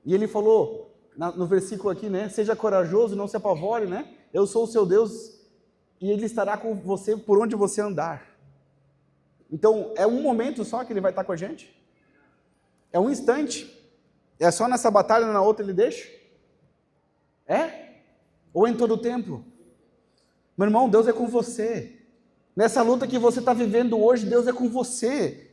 E ele falou, no versículo aqui, né, seja corajoso, não se apavore, né, eu sou o seu Deus, e Ele estará com você por onde você andar. Então, é um momento só que Ele vai estar com a gente? É um instante? É só nessa batalha, na outra Ele deixa? É? Ou em todo o tempo? Meu irmão, Deus é com você. Nessa luta que você está vivendo hoje, Deus é com você.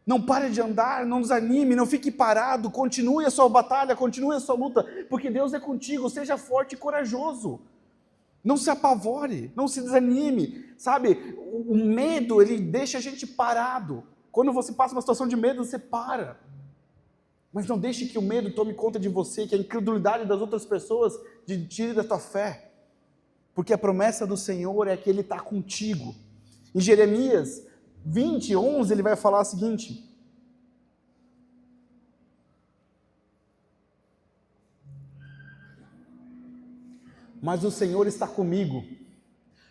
Não pare de andar, não desanime, não fique parado, continue a sua batalha, continue a sua luta, porque Deus é contigo, seja forte e corajoso. Não se apavore, não se desanime, sabe? O medo, ele deixa a gente parado. Quando você passa uma situação de medo, você para. Mas não deixe que o medo tome conta de você, que a incredulidade das outras pessoas te tire da tua fé. Porque a promessa do Senhor é que Ele está contigo. Em Jeremias 20:11, ele vai falar o seguinte: mas o Senhor está comigo,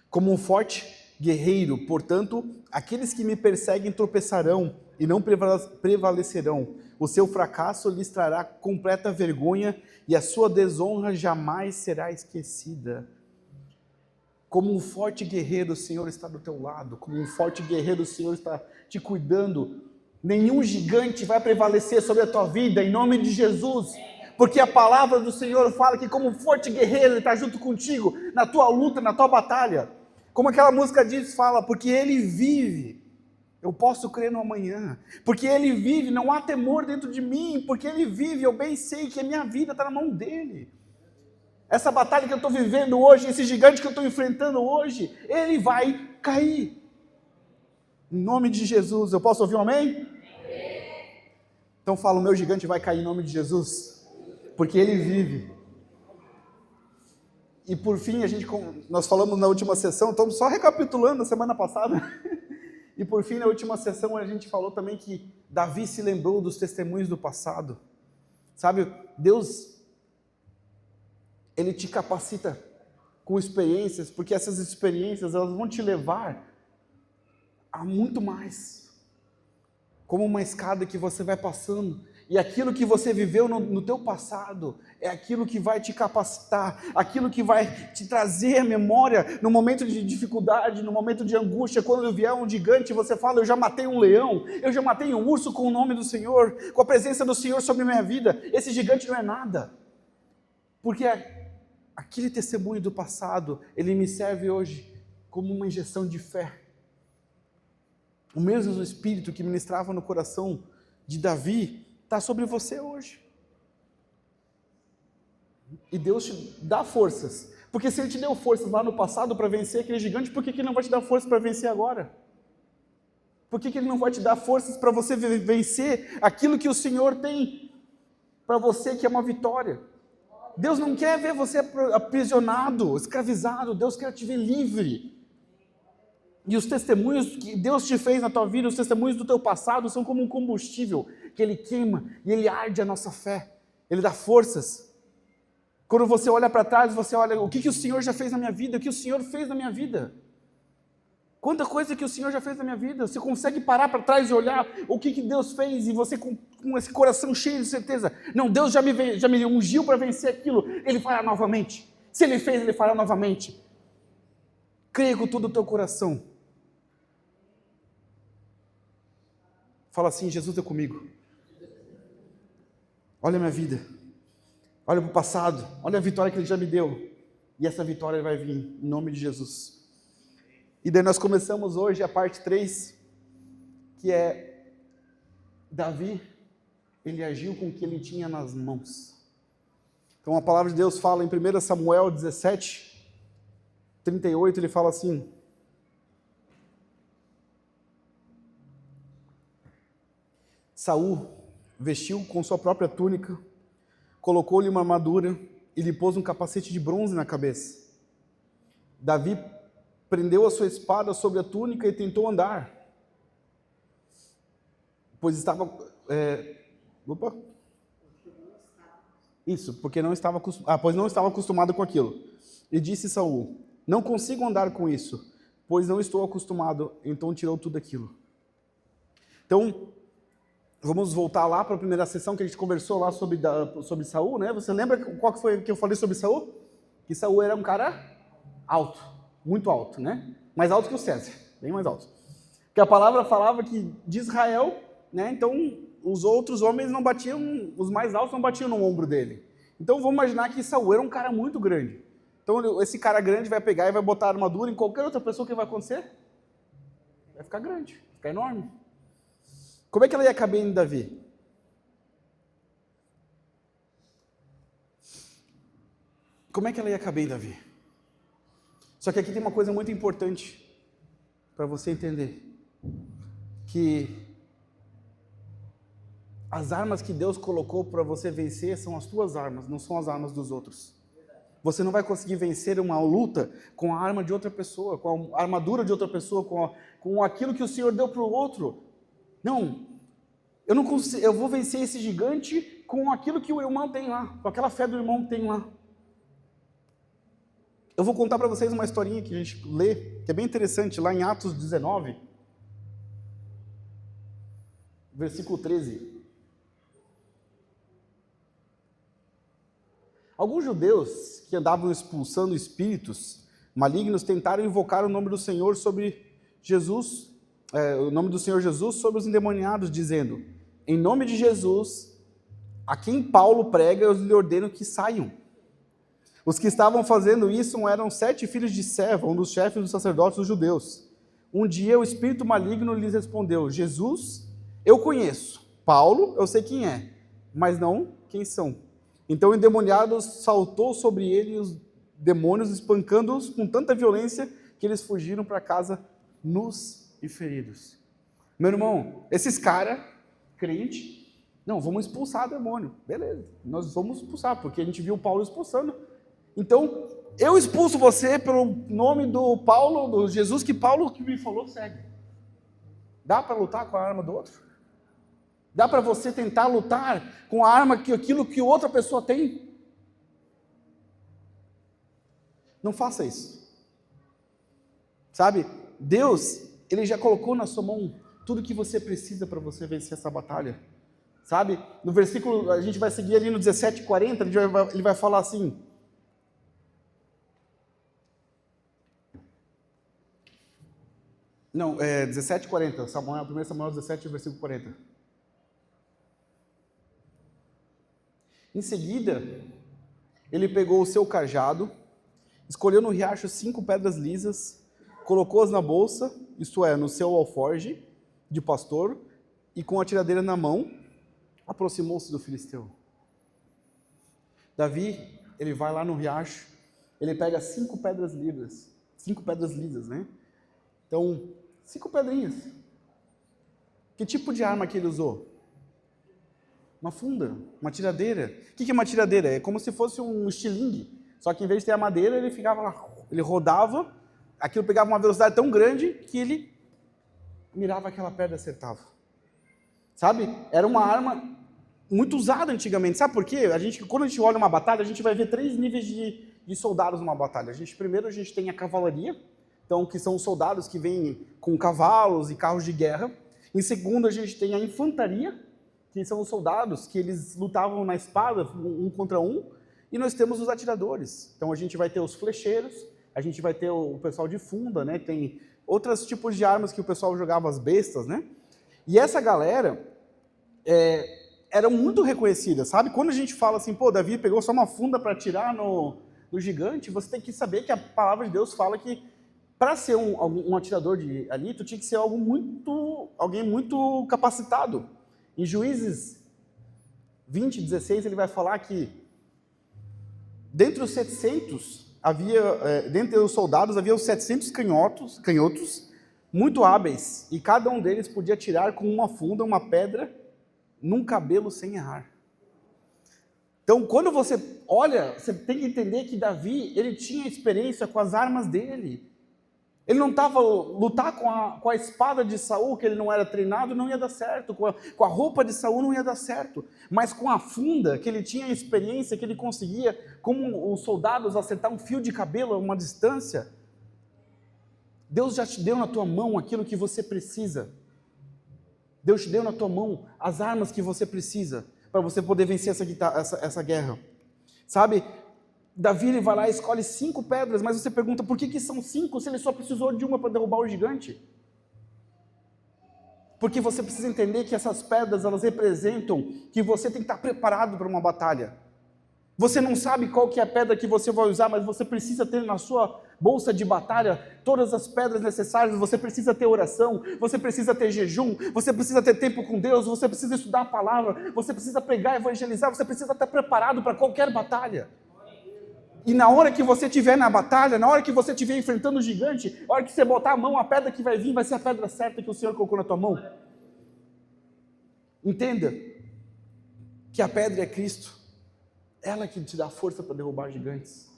como um forte guerreiro, portanto, aqueles que me perseguem tropeçarão e não prevalecerão. O seu fracasso lhes trará completa vergonha e a sua desonra jamais será esquecida. Como um forte guerreiro, o Senhor está do teu lado. Como um forte guerreiro, o Senhor está te cuidando. Nenhum gigante vai prevalecer sobre a tua vida, em nome de Jesus. Porque a palavra do Senhor fala que como um forte guerreiro, Ele está junto contigo, na tua luta, na tua batalha. Como aquela música diz, fala, porque Ele vive. Eu posso crer no amanhã, porque Ele vive, não há temor dentro de mim, porque Ele vive, eu bem sei que a minha vida está na mão dEle. Essa batalha que eu estou vivendo hoje, esse gigante que eu estou enfrentando hoje, ele vai cair. Em nome de Jesus, eu posso ouvir um amém? Então fala, o meu gigante vai cair em nome de Jesus, porque Ele vive. E por fim, nós falamos na última sessão, estamos só recapitulando a semana passada, e por fim, na última sessão, a gente falou também que Davi se lembrou dos testemunhos do passado. Sabe, Deus, Ele te capacita com experiências, porque essas experiências, elas vão te levar a muito mais. Como uma escada que você vai passando, e aquilo que você viveu no teu passado, é aquilo que vai te capacitar, aquilo que vai te trazer a memória no momento de dificuldade, no momento de angústia, quando vier um gigante, você fala, eu já matei um leão, eu já matei um urso com o nome do Senhor, com a presença do Senhor sobre a minha vida, esse gigante não é nada, porque aquele testemunho do passado, ele me serve hoje como uma injeção de fé. O mesmo Espírito que ministrava no coração de Davi, está sobre você hoje. E Deus te dá forças, porque se Ele te deu forças lá no passado para vencer aquele gigante, por que Ele não vai te dar forças para vencer agora? Por que Ele não vai te dar forças para você vencer aquilo que o Senhor tem para você, que é uma vitória? Deus não quer ver você aprisionado, escravizado, Deus quer te ver livre. E os testemunhos que Deus te fez na tua vida, os testemunhos do teu passado, são como um combustível que Ele queima e Ele arde a nossa fé. Ele dá forças. Quando você olha para trás, você olha o que o Senhor já fez na minha vida, o que o Senhor fez na minha vida. Quanta coisa que o Senhor já fez na minha vida. Você consegue parar para trás e olhar o que Deus fez e você com esse coração cheio de certeza. Não, Deus já me ungiu para vencer aquilo. Ele fará novamente. Se Ele fez, Ele fará novamente. Creia com todo o teu coração. Fala assim, Jesus é comigo. Olha a minha vida. Olha para o passado. Olha a vitória que Ele já me deu. E essa vitória vai vir em nome de Jesus. E daí nós começamos hoje a parte 3, que é Davi, ele agiu com o que ele tinha nas mãos. Então a palavra de Deus fala em 1 Samuel 17, 38, ele fala assim: Saul vestiu com sua própria túnica, colocou-lhe uma armadura e lhe pôs um capacete de bronze na cabeça. Davi prendeu a sua espada sobre a túnica e tentou andar, pois estava... porque não estava acostumado com aquilo. E disse Saul: não consigo andar com isso, pois não estou acostumado. Então tirou tudo aquilo. Então, vamos voltar lá para a primeira sessão que a gente conversou lá sobre Saul, né? Você lembra qual que foi que eu falei sobre Saul? Que Saul era um cara alto. Muito alto, né? Mais alto que o César, bem mais alto. Porque a palavra falava que de Israel, né? Então os outros homens não batiam, os mais altos não batiam no ombro dele. Então vamos imaginar que Saul era um cara muito grande. Então esse cara grande vai pegar e vai botar a armadura em qualquer outra pessoa, o que vai acontecer? Vai ficar grande, vai ficar enorme. Como é que ela ia caber em Davi? Como é que ela ia caber em Davi? Só que aqui tem uma coisa muito importante para você entender, que as armas que Deus colocou para você vencer são as tuas armas, não são as armas dos outros. Você não vai conseguir vencer uma luta com a arma de outra pessoa, com a armadura de outra pessoa, com aquilo que o Senhor deu para o outro. Não, eu não consigo, eu vou vencer esse gigante com aquilo que o irmão tem lá, com aquela fé do irmão que tem lá. Eu vou contar para vocês uma historinha que a gente lê, que é bem interessante, lá em Atos 19, versículo 13. Alguns judeus que andavam expulsando espíritos malignos tentaram invocar o nome do Senhor sobre Jesus, o nome do Senhor Jesus sobre os endemoniados, dizendo: em nome de Jesus, a quem Paulo prega, eu lhe ordeno que saiam. Os que estavam fazendo isso eram 7 filhos de Seva, um dos chefes dos sacerdotes dos judeus. Um dia o espírito maligno lhes respondeu: Jesus, eu conheço. Paulo, eu sei quem é, mas não quem são. Então o endemoniado saltou sobre ele e os demônios, espancando-os com tanta violência que eles fugiram para casa nus e feridos. Meu irmão, esses caras, crente, não, vamos expulsar o demônio. Beleza, nós vamos expulsar, porque a gente viu Paulo expulsando. Então, eu expulso você pelo nome do Paulo, do Jesus que Paulo que me falou, segue. Dá para lutar com a arma do outro? Dá para você tentar lutar com a arma que aquilo que outra pessoa tem? Não faça isso. Sabe? Deus, Ele já colocou na sua mão tudo que você precisa para você vencer essa batalha. Sabe? No versículo, a gente vai seguir ali no 17:40, ele vai falar assim: não, 17:40, 1 Samuel 17, versículo 40. Em seguida, ele pegou o seu cajado, escolheu no riacho 5 pedras lisas, colocou-as na bolsa, isto é, no seu alforje de pastor, e com a tiradeira na mão, aproximou-se do filisteu. Davi, ele vai lá no riacho, ele pega 5 pedras lisas, né? Então, 5 pedrinhas. Que tipo de arma que ele usou? Uma funda, uma tiradeira. O que é uma tiradeira? É como se fosse um estilingue. Só que em vez de ter a madeira, ele ficava lá, ele rodava, aquilo pegava uma velocidade tão grande que ele mirava aquela pedra e acertava. Sabe? Era uma arma muito usada antigamente. Sabe por quê? Quando a gente olha uma batalha, a gente vai ver 3 níveis de soldados numa batalha. Primeiro a gente tem a cavalaria, então, que são os soldados que vêm com cavalos e carros de guerra. Em segundo, a gente tem a infantaria, que são os soldados que eles lutavam na espada, um contra um. E nós temos os atiradores. Então, a gente vai ter os flecheiros, a gente vai ter o pessoal de funda, né? Tem outros tipos de armas que o pessoal jogava, as bestas, né? E essa galera era muito reconhecida, sabe? Quando a gente fala assim, pô, Davi pegou só uma funda para atirar no gigante, você tem que saber que a palavra de Deus fala que para ser um atirador ali, tu tinha que ser alguém muito capacitado. Em Juízes 20:16, ele vai falar que dentre os 700, dentre os soldados, havia os 700 canhotos muito hábeis, e cada um deles podia atirar com uma funda, uma pedra, num cabelo sem errar. Então, quando você olha, você tem que entender que Davi, ele tinha experiência com as armas dele. Ele não estava lutar com a espada de Saul, que ele não era treinado, não ia dar certo. Com a roupa de Saul não ia dar certo. Mas com a funda, que ele tinha experiência, que ele conseguia, como os soldados, acertar um fio de cabelo a uma distância. Deus já te deu na tua mão aquilo que você precisa. Deus te deu na tua mão as armas que você precisa para você poder vencer essa guerra. Sabe? Davi, ele vai lá e escolhe 5 pedras, mas você pergunta, por que são 5 se ele só precisou de uma para derrubar o gigante? Porque você precisa entender que essas pedras, elas representam que você tem que estar preparado para uma batalha. Você não sabe qual que é a pedra que você vai usar, mas você precisa ter na sua bolsa de batalha todas as pedras necessárias. Você precisa ter oração, você precisa ter jejum, você precisa ter tempo com Deus, você precisa estudar a palavra, você precisa pregar, evangelizar, você precisa estar preparado para qualquer batalha. E na hora que você estiver na batalha, na hora que você estiver enfrentando o gigante, na hora que você botar a mão, a pedra que vai vir vai ser a pedra certa que o Senhor colocou na tua mão. Entenda que a pedra é Cristo. Ela que te dá força para derrubar gigantes.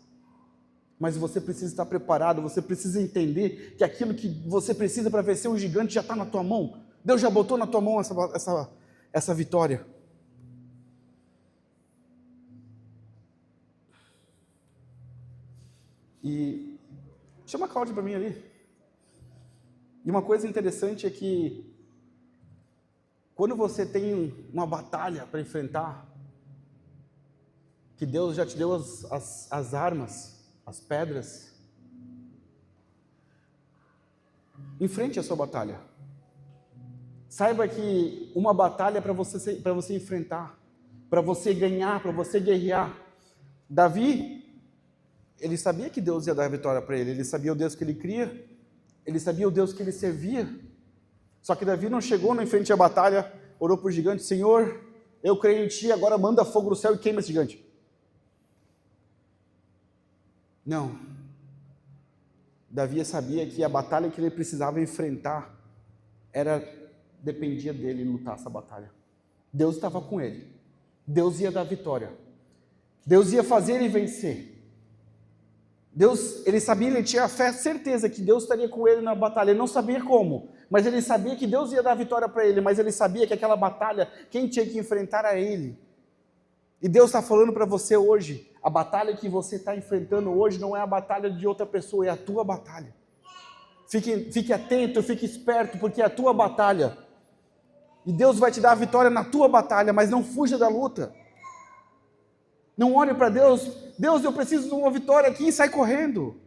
Mas você precisa estar preparado, você precisa entender que aquilo que você precisa para vencer o gigante já está na tua mão. Deus já botou na tua mão essa vitória. E chama a Cláudia para mim ali. E uma coisa interessante é que quando você tem uma batalha para enfrentar, que Deus já te deu as armas, as pedras, enfrente a sua batalha. Saiba que uma batalha é para você enfrentar, para você ganhar, para você guerrear. Davi, ele sabia que Deus ia dar a vitória para ele, ele sabia o Deus que ele cria, Ele sabia o Deus que ele servia. Só que Davi não chegou em frente à batalha, orou para o gigante: Senhor, eu creio em ti, agora manda fogo do céu e queima esse gigante. Não. Davi sabia que a batalha que ele precisava enfrentar dependia dele lutar essa batalha. Deus estava com ele. Deus ia dar vitória. Deus ia fazer ele vencer. Deus, ele sabia, ele tinha fé, certeza que Deus estaria com ele na batalha. Ele não sabia como, mas ele sabia que Deus ia dar vitória para ele, mas ele sabia que aquela batalha, quem tinha que enfrentar era ele. E Deus está falando para você hoje, a batalha que você está enfrentando hoje não é a batalha de outra pessoa, é a tua batalha. Fique atento, fique esperto, porque é a tua batalha. E Deus vai te dar a vitória na tua batalha, mas não fuja da luta. Não olhe para Deus: Deus, eu preciso de uma vitória aqui, e sai correndo.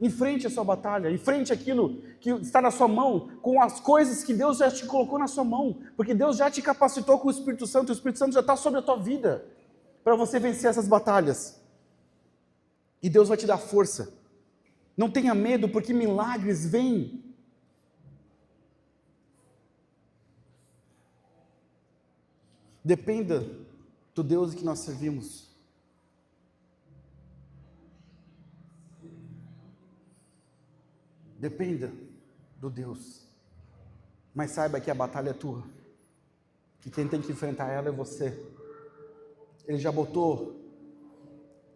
Enfrente a sua batalha, enfrente aquilo que está na sua mão, com as coisas que Deus já te colocou na sua mão, porque Deus já te capacitou com o Espírito Santo já está sobre a tua vida, para você vencer essas batalhas. E Deus vai te dar força. Não tenha medo, porque milagres vêm. Dependa do Deus que nós servimos. Dependa do Deus. Mas saiba que a batalha é tua. Que quem tem que enfrentar ela é você. Ele já botou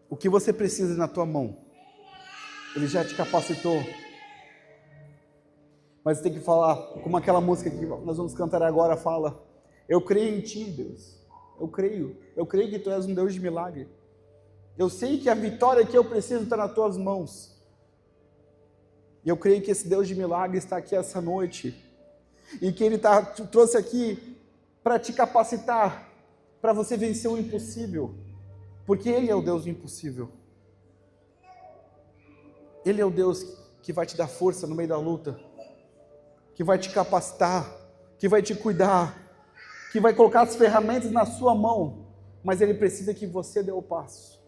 o que você precisa na tua mão. Ele já te capacitou. Mas tem que falar, como aquela música que nós vamos cantar agora fala: eu creio em ti, Deus. Eu creio que tu és um Deus de milagre. Eu sei que a vitória que eu preciso está nas tuas mãos. E eu creio que esse Deus de milagre está aqui essa noite. E que Ele trouxe aqui para te capacitar, para você vencer o impossível. Porque Ele é o Deus do impossível. Ele é o Deus que vai te dar força no meio da luta. Que vai te capacitar, que vai te cuidar, que vai colocar as ferramentas na sua mão, mas Ele precisa que você dê o passo,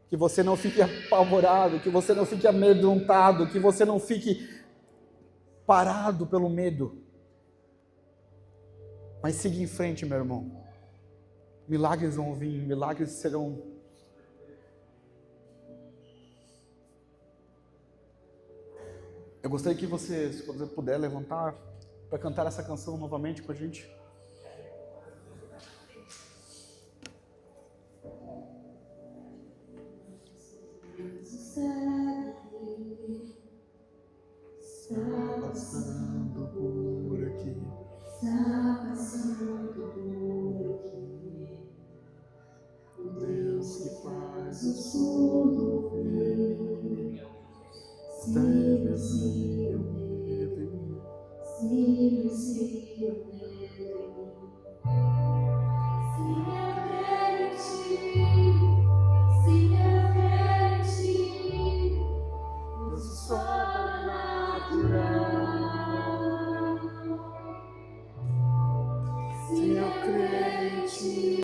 que você não fique apavorado, que você não fique amedrontado, que você não fique parado pelo medo, mas siga em frente, meu irmão. Milagres vão vir, milagres serão. Eu gostaria que você, se você puder, levantar para cantar essa canção novamente com a gente. Está passando por aqui. Está passando por aqui. O Deus que faz o surdo ouvir. Está vazio medo.